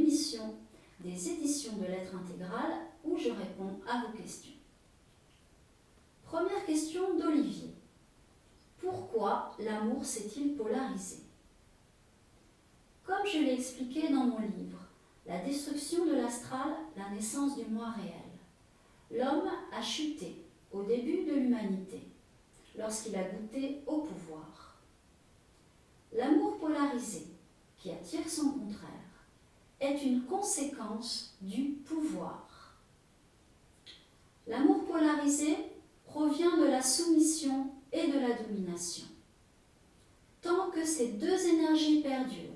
l'émission des éditions de l'être intégral où je réponds à vos questions. Première question d'Olivier. Pourquoi l'amour s'est-il polarisé? Comme je l'ai expliqué dans mon livre, La destruction de l'astral, la naissance du moi réel, l'homme a chuté au début de l'humanité, lorsqu'il a goûté au pouvoir. L'amour polarisé, qui attire son contraire, est une conséquence du pouvoir. L'amour polarisé provient de la soumission et de la domination. Tant que ces deux énergies perdurent,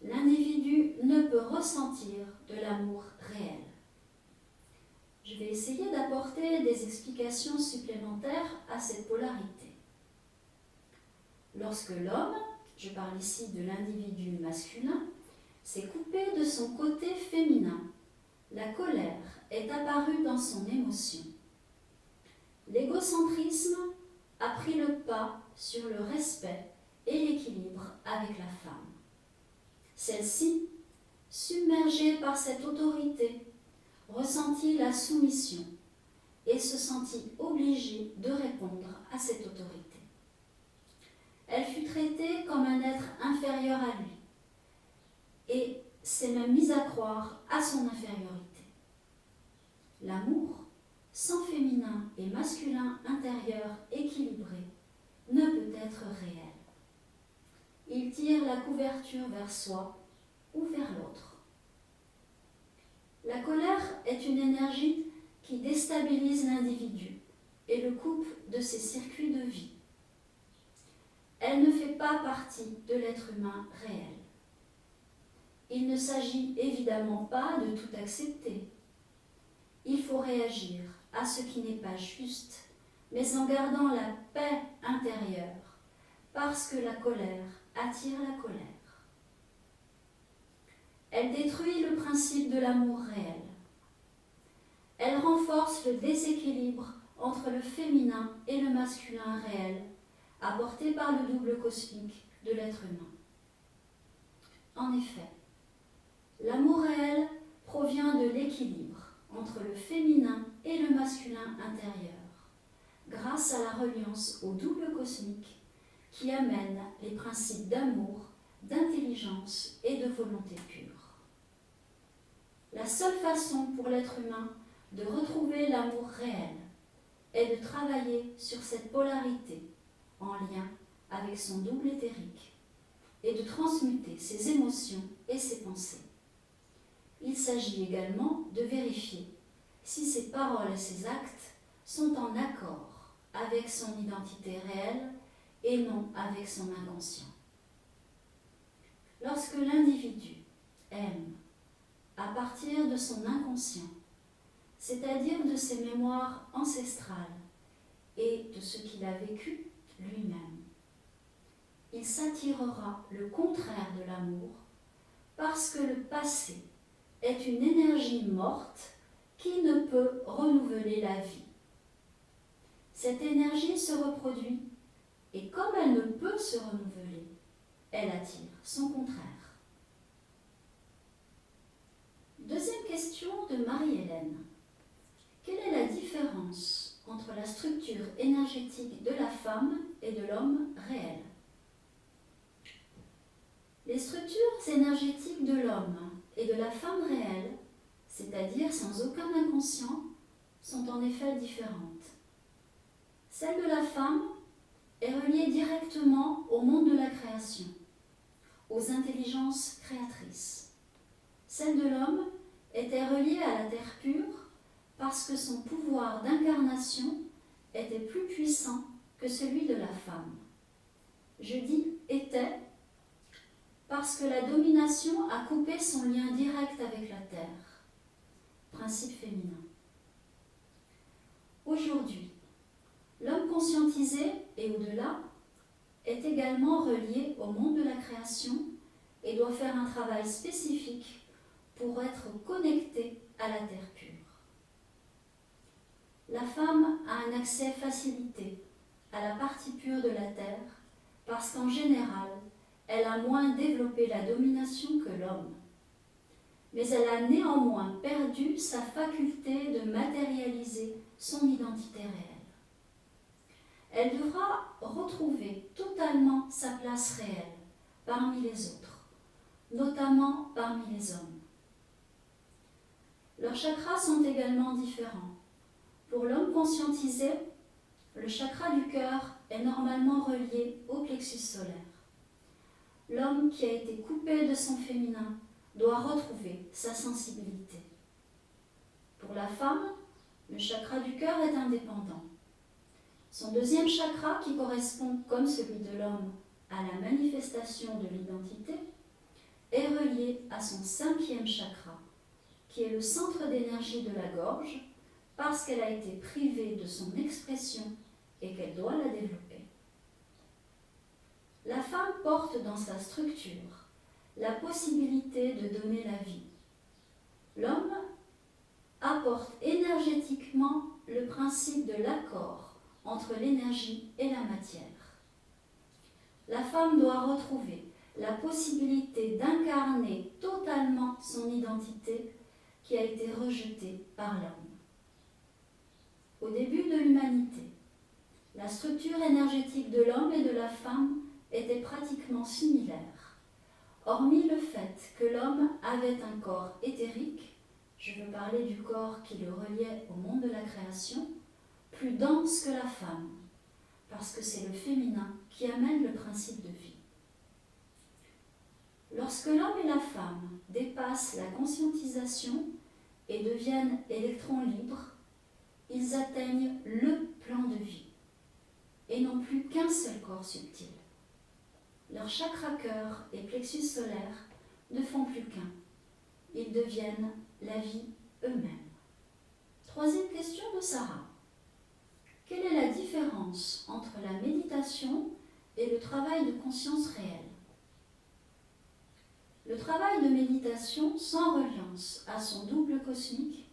l'individu ne peut ressentir de l'amour réel. Je vais essayer d'apporter des explications supplémentaires à cette polarité. Lorsque l'homme, je parle ici de l'individu masculin, s'est coupé de son côté féminin, la colère est apparue dans son émotion. L'égocentrisme a pris le pas sur le respect et l'équilibre avec la femme. Celle-ci, submergée par cette autorité, ressentit la soumission et se sentit obligée de répondre à cette autorité. Elle fut traitée comme un être inférieur à lui et s'est même mise à croire à son infériorité. L'amour, sans féminin et masculin intérieur équilibré, ne peut être réel. Il tire la couverture vers soi ou vers l'autre. La colère est une énergie qui déstabilise l'individu et le coupe de ses circuits de vie. Elle ne fait pas partie de l'être humain réel. Il ne s'agit évidemment pas de tout accepter. Il faut réagir à ce qui n'est pas juste, mais en gardant la paix intérieure, parce que la colère attire la colère. Elle détruit le principe de l'amour réel. Elle renforce le déséquilibre entre le féminin et le masculin réel, apporté par le double cosmique de l'être humain. En effet, l'amour réel provient de l'équilibre entre le féminin et le masculin intérieur, grâce à la reliance au double cosmique qui amène les principes d'amour, d'intelligence et de volonté pure. La seule façon pour l'être humain de retrouver l'amour réel est de travailler sur cette polarité en lien avec son double éthérique et de transmuter ses émotions et ses pensées. Il s'agit également de vérifier si ses paroles et ses actes sont en accord avec son identité réelle et non avec son inconscient. Lorsque l'individu aime à partir de son inconscient, c'est-à-dire de ses mémoires ancestrales et de ce qu'il a vécu lui-même, il s'attirera le contraire de l'amour parce que le passé est une énergie morte qui ne peut renouveler la vie. Cette énergie se reproduit et comme elle ne peut se renouveler, elle attire son contraire. Deuxième question de Marie-Hélène. Quelle est la différence entre la structure énergétique de la femme et de l'homme réel? Les structures énergétiques de l'homme et de la femme réelle, c'est-à-dire sans aucun inconscient, sont en effet différentes. Celle de la femme est reliée directement au monde de la création, aux intelligences créatrices. Celle de l'homme était reliée à la terre pure parce que son pouvoir d'incarnation était plus puissant que celui de la femme. Je dis « était » parce que la domination a coupé son lien direct avec la terre, principe féminin. Aujourd'hui, l'homme conscientisé et au-delà est également relié au monde de la création et doit faire un travail spécifique pour être connecté à la terre pure. La femme a un accès facilité à la partie pure de la terre parce qu'en général, elle a moins développé la domination que l'homme. mais elle a néanmoins perdu sa faculté de matérialiser son identité réelle. Elle devra retrouver totalement sa place réelle parmi les autres, notamment parmi les hommes. Leurs chakras sont également différents. Pour l'homme conscientisé, le chakra du cœur est normalement relié au plexus solaire. L'homme qui a été coupé de son féminin doit retrouver sa sensibilité. Pour la femme, le chakra du cœur est indépendant. Son deuxième chakra, qui correspond, comme celui de l'homme, à la manifestation de l'identité, est relié à son cinquième chakra, qui est le centre d'énergie de la gorge, parce qu'elle a été privée de son expression et qu'elle doit la développer. La femme porte dans sa structure la possibilité de donner la vie. L'homme apporte énergétiquement le principe de l'accord entre l'énergie et la matière. La femme doit retrouver la possibilité d'incarner totalement son identité qui a été rejetée par l'homme. Au début de l'humanité, la structure énergétique de l'homme et de la femme était pratiquement similaire, hormis le fait que l'homme avait un corps éthérique, je veux parler du corps qui le reliait au monde de la création, plus dense que la femme, parce que c'est le féminin qui amène le principe de vie. Lorsque l'homme et la femme dépassent la conscientisation et deviennent électrons libres, ils atteignent le plan de vie et n'ont plus qu'un seul corps subtil. Leurs chakras cœur et plexus solaire ne font plus qu'un. Ils deviennent la vie eux-mêmes. Troisième question de Sarah. Quelle est la différence entre la méditation et le travail de conscience réelle? Le travail de méditation sans reliance à son double cosmique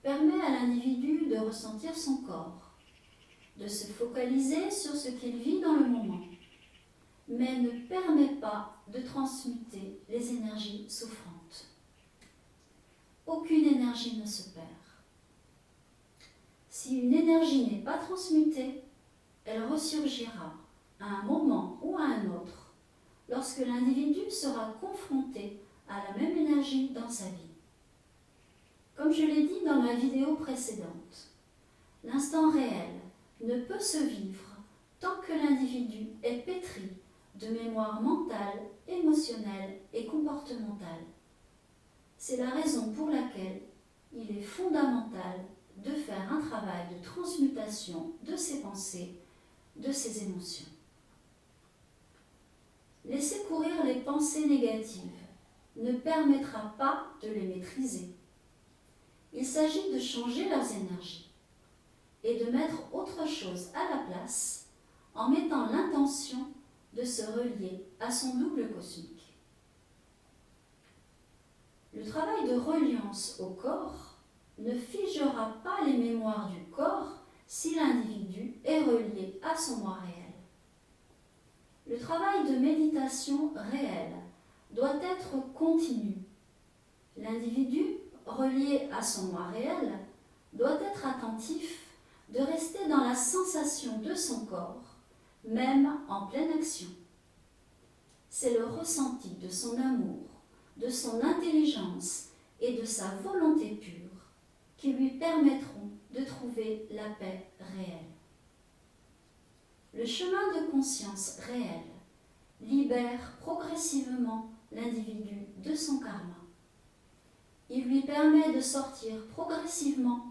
permet à l'individu de ressentir son corps, de se focaliser sur ce qu'il vit dans le moment, mais ne permet pas de transmuter les énergies souffrantes. Aucune énergie ne se perd. Si une énergie n'est pas transmutée, elle ressurgira à un moment ou à un autre lorsque l'individu sera confronté à la même énergie dans sa vie. Comme je l'ai dit dans ma vidéo précédente, l'instant réel ne peut se vivre tant que l'individu est pétri de mémoire mentale, émotionnelle et comportementale. C'est la raison pour laquelle il est fondamental de faire un travail de transmutation de ses pensées, de ses émotions. Laisser courir les pensées négatives ne permettra pas de les maîtriser. Il s'agit de changer leurs énergies et de mettre autre chose à la place en mettant l'intention de se relier à son double cosmique. Le travail de reliance au corps ne figera pas les mémoires du corps si l'individu est relié à son moi réel. Le travail de méditation réelle doit être continu. L'individu, relié à son moi réel, doit être attentif de rester dans la sensation de son corps, même en pleine action. C'est le ressenti de son amour, de son intelligence et de sa volonté pure qui lui permettront de trouver la paix réelle. Le chemin de conscience réel libère progressivement l'individu de son karma. Il lui permet de sortir progressivement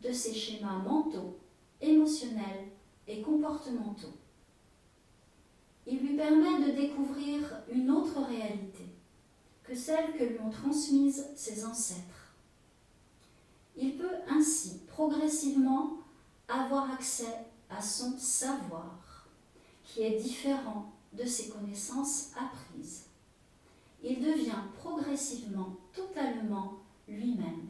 de ses schémas mentaux, émotionnels et comportementaux. Il lui permet de découvrir une autre réalité que celle que lui ont transmise ses ancêtres. Il peut ainsi progressivement avoir accès à son savoir, qui est différent de ses connaissances apprises. Il devient progressivement totalement lui-même.